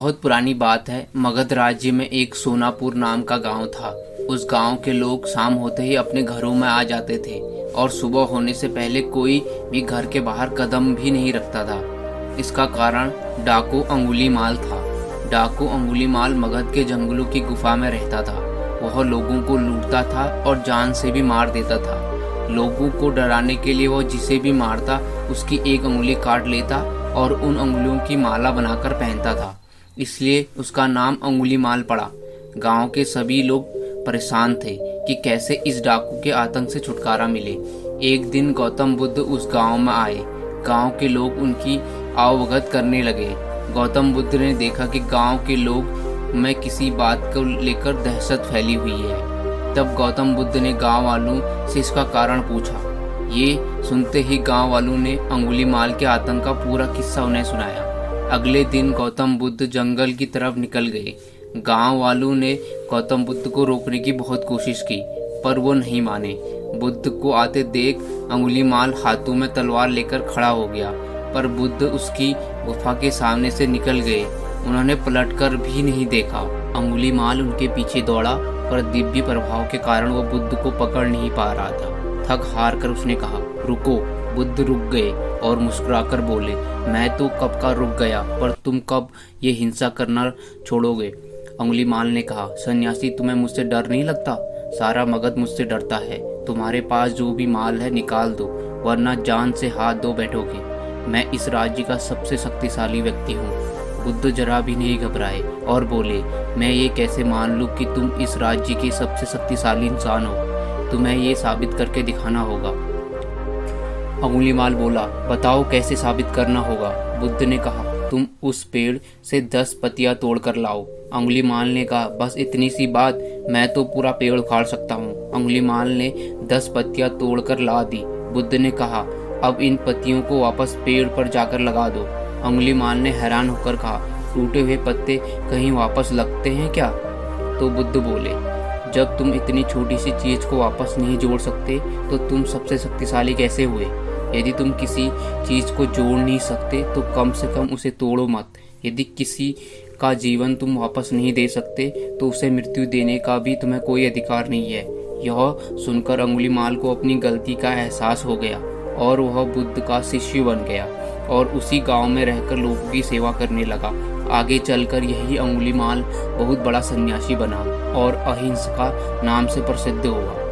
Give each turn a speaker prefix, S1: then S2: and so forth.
S1: बहुत पुरानी बात है। मगध राज्य में एक सोनापुर नाम का गांव था। उस गांव के लोग शाम होते ही अपने घरों में आ जाते थे और सुबह होने से पहले कोई भी घर के बाहर कदम भी नहीं रखता था। इसका कारण डाकू अंगुलीमाल था। डाकू अंगुलीमाल मगध के जंगलों की गुफा में रहता था। वह लोगों को लूटता था और जान से भी मार देता था। लोगों को डराने के लिए वह जिसे भी मारता उसकी एक अंगुली काट लेता और उन अंगुलियों की माला बनाकर पहनता था। इसलिए उसका नाम अंगुलीमाल पड़ा। गांव के सभी लोग परेशान थे कि कैसे इस डाकू के आतंक से छुटकारा मिले। एक दिन गौतम बुद्ध उस गांव में आए। गांव के लोग उनकी आवभगत करने लगे। गौतम बुद्ध ने देखा कि गांव के लोग में किसी बात को लेकर दहशत फैली हुई है। तब गौतम बुद्ध ने गांव वालों से इसका कारण पूछा। ये सुनते ही गांव वालों ने अंगुलीमाल के आतंक का पूरा किस्सा उन्हें सुनाया। अगले दिन गौतम बुद्ध जंगल की तरफ निकल गए। गांव वालों ने गौतम बुद्ध को रोकने की बहुत कोशिश की, पर वो नहीं माने। बुद्ध को आते देख अंगुलीमाल हाथों में तलवार लेकर खड़ा हो गया, पर बुद्ध उसकी गुफा के सामने से निकल गए। उन्होंने पलटकर भी नहीं देखा। अंगुलीमाल उनके पीछे दौड़ा, पर दिव्य प्रभाव के कारण वो बुद्ध को पकड़ नहीं पा रहा था। थक हार कर उसने कहा, रुको। बुद्ध रुक गए और मुस्कुराकर बोले, मैं तो कब का रुक गया, पर तुम कब ये हिंसा करना छोड़ोगे? अंगुलीमाल ने कहा, सन्यासी, तुम्हें मुझसे डर नहीं लगता? सारा मगध मुझसे डरता है। तुम्हारे पास जो भी माल है निकाल दो, वरना जान से हाथ धो बैठोगे। मैं इस राज्य का सबसे शक्तिशाली व्यक्ति हूँ। बुद्ध जरा भी नहीं घबराए और बोले, मैं ये कैसे मान लूँ कि तुम इस राज्य के सबसे शक्तिशाली इंसान हो? तुम्हें ये साबित करके दिखाना होगा। अंगुलीमाल बोला, बताओ कैसे साबित करना होगा? बुद्ध ने कहा, तुम उस पेड़ से 10 पत्तियां तोड़ कर लाओ। अंगुलीमाल ने कहा, बस इतनी सी बात, मैं तो पूरा पेड़ उखाड़ सकता हूँ। अंगुलीमाल ने 10 पत्तियां तोड़कर ला दी। बुद्ध ने कहा, अब इन पत्तियों को वापस पेड़ पर जाकर लगा दो। अंगुलीमाल ने हैरान होकर कहा, टूटे हुए पत्ते कहीं वापस लगते हैं क्या? तो बुद्ध बोले, जब तुम इतनी छोटी सी चीज को वापस नहीं जोड़ सकते तो तुम सबसे शक्तिशाली कैसे हुए? यदि तुम किसी चीज को जोड़ नहीं सकते तो कम से कम उसे तोड़ो मत। यदि किसी का जीवन तुम वापस नहीं दे सकते तो उसे मृत्यु देने का भी तुम्हें कोई अधिकार नहीं है। यह सुनकर अंगुलीमाल को अपनी गलती का एहसास हो गया और वह बुद्ध का शिष्य बन गया और उसी गांव में रहकर लोगों की सेवा करने लगा। आगे चलकर यही अंगुलीमाल बहुत बड़ा सन्यासी बना और अहिंसा नाम से प्रसिद्ध हुआ।